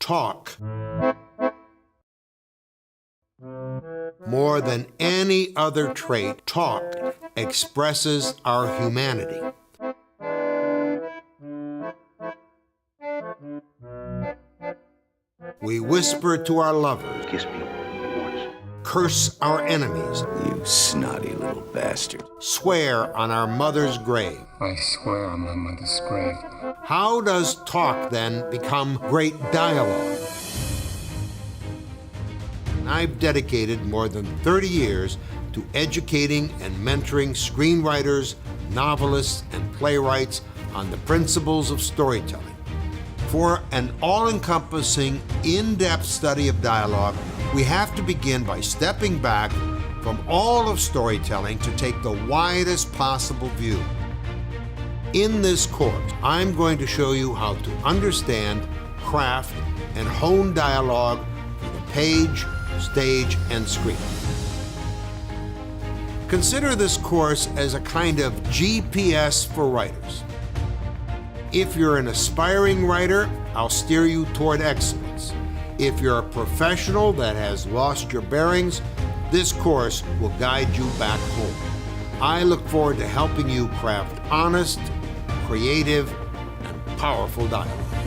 talk. More than any other trait, talk expresses our humanity. We whisper to our lovers. Kiss me once. Curse our enemies. You snotty little bastard. Swear on our mother's grave. I swear on my mother's grave. How does talk then become great dialogue? I've dedicated more than 30 years to educating and mentoring screenwriters, novelists, and playwrights on the principles of storytelling. For an all-encompassing, in-depth study of dialogue, we have to begin by stepping back from all of storytelling to take the widest possible view. In this course, I'm going to show you how to understand, craft, and hone dialogue for the page, stage, and screen. Consider this course as a kind of GPS for writers. If you're an aspiring writer, I'll steer you toward excellence. If you're a professional that has lost your bearings, this course will guide you back home. I look forward to helping you craft honest, creative, and powerful dialogue.